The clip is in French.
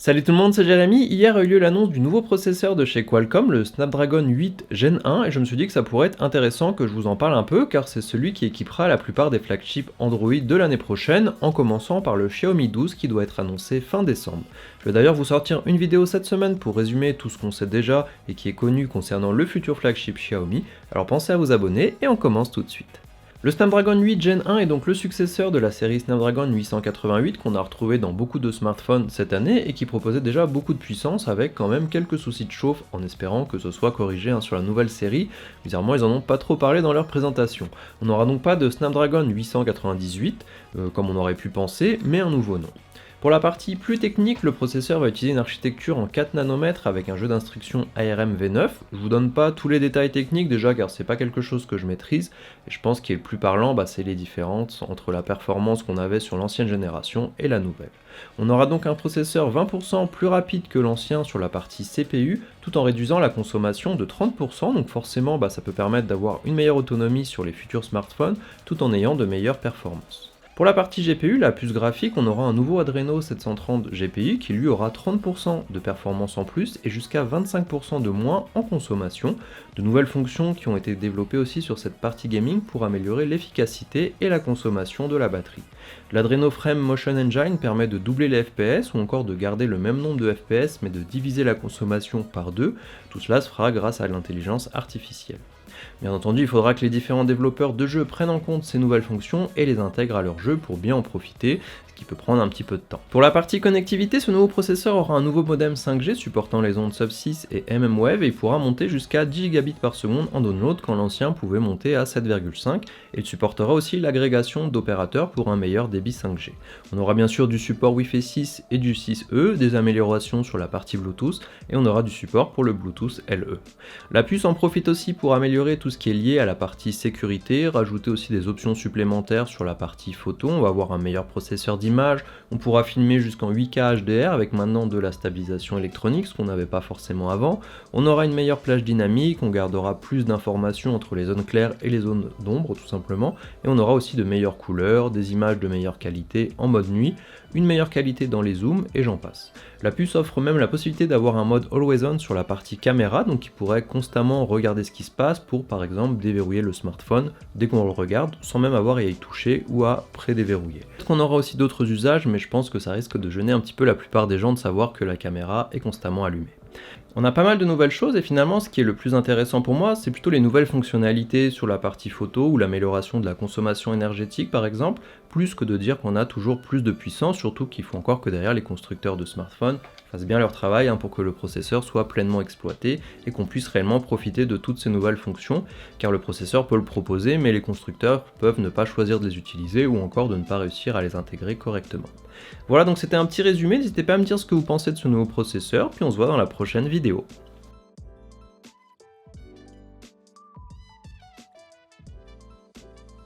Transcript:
Salut tout le monde, c'est Jérémy. Hier a eu lieu l'annonce du nouveau processeur de chez Qualcomm, le Snapdragon 8 Gen 1, et je me suis dit que ça pourrait être intéressant que je vous en parle un peu, car c'est celui qui équipera la plupart des flagships Android de l'année prochaine, en commençant par le Xiaomi 12 qui doit être annoncé fin décembre. Je vais d'ailleurs vous sortir une vidéo cette semaine pour résumer tout ce qu'on sait déjà et qui est connu concernant le futur flagship Xiaomi, alors pensez à vous abonner et on commence tout de suite. Le Snapdragon 8 Gen 1 est donc le successeur de la série Snapdragon 888 qu'on a retrouvé dans beaucoup de smartphones cette année et qui proposait déjà beaucoup de puissance avec quand même quelques soucis de chauffe en espérant que ce soit corrigé sur la nouvelle série. Bizarrement ils en ont pas trop parlé dans leur présentation. On n'aura donc pas de Snapdragon 898 comme on aurait pu penser, mais un nouveau nom. Pour la partie plus technique, le processeur va utiliser une architecture en 4 nanomètres avec un jeu d'instructions ARM V9. Je vous donne pas tous les détails techniques déjà car c'est pas quelque chose que je maîtrise et je pense qu'il est le plus parlant, c'est les différences entre la performance qu'on avait sur l'ancienne génération et la nouvelle. On aura donc un processeur 20% plus rapide que l'ancien sur la partie CPU tout en réduisant la consommation de 30%, donc forcément ça peut permettre d'avoir une meilleure autonomie sur les futurs smartphones tout en ayant de meilleures performances. Pour la partie GPU, la puce graphique, on aura un nouveau Adreno 730 GPU qui lui aura 30% de performance en plus et jusqu'à 25% de moins en consommation. De nouvelles fonctions qui ont été développées aussi sur cette partie gaming pour améliorer l'efficacité et la consommation de la batterie. L'Adreno Frame Motion Engine permet de doubler les FPS ou encore de garder le même nombre de FPS mais de diviser la consommation par deux. Tout cela se fera grâce à l'intelligence artificielle. Bien entendu, il faudra que les différents développeurs de jeux prennent en compte ces nouvelles fonctions et les intègrent à leur jeu pour bien en profiter, ce qui peut prendre un petit peu de temps. Pour la partie connectivité, ce nouveau processeur aura un nouveau modem 5G supportant les ondes Sub-6 et mmWave et il pourra monter jusqu'à 10 gigabits par seconde en download quand l'ancien pouvait monter à 7,5 et il supportera aussi l'agrégation d'opérateurs pour un meilleur débit 5G. On aura bien sûr du support Wi-Fi 6 et du 6E, des améliorations sur la partie Bluetooth et on aura du support pour le Bluetooth LE. La puce en profite aussi pour améliorer tout ce qui est lié à la partie sécurité, rajouter aussi des options supplémentaires sur la partie photo, on va avoir un meilleur processeur d'image, on pourra filmer jusqu'en 8K HDR avec maintenant de la stabilisation électronique, ce qu'on n'avait pas forcément avant, on aura une meilleure plage dynamique, on gardera plus d'informations entre les zones claires et les zones d'ombre tout simplement, et on aura aussi de meilleures couleurs, des images de meilleure qualité en mode nuit, une meilleure qualité dans les zooms et j'en passe. La puce offre même la possibilité d'avoir un mode Always On sur la partie caméra, donc qui pourrait constamment regarder ce qui se passe pour par exemple déverrouiller le smartphone dès qu'on le regarde sans même avoir à y toucher ou à pré-déverrouiller. Peut-être qu'on aura aussi d'autres usages, mais je pense que ça risque de gêner un petit peu la plupart des gens de savoir que la caméra est constamment allumée. On a pas mal de nouvelles choses et finalement ce qui est le plus intéressant pour moi c'est plutôt les nouvelles fonctionnalités sur la partie photo ou l'amélioration de la consommation énergétique par exemple, plus que de dire qu'on a toujours plus de puissance, surtout qu'il faut encore que derrière les constructeurs de smartphones fassent bien leur travail pour que le processeur soit pleinement exploité et qu'on puisse réellement profiter de toutes ces nouvelles fonctions, car le processeur peut le proposer mais les constructeurs peuvent ne pas choisir de les utiliser ou encore de ne pas réussir à les intégrer correctement. Voilà, donc c'était un petit résumé, n'hésitez pas à me dire ce que vous pensez de ce nouveau processeur, puis on se voit dans la prochaine vidéo.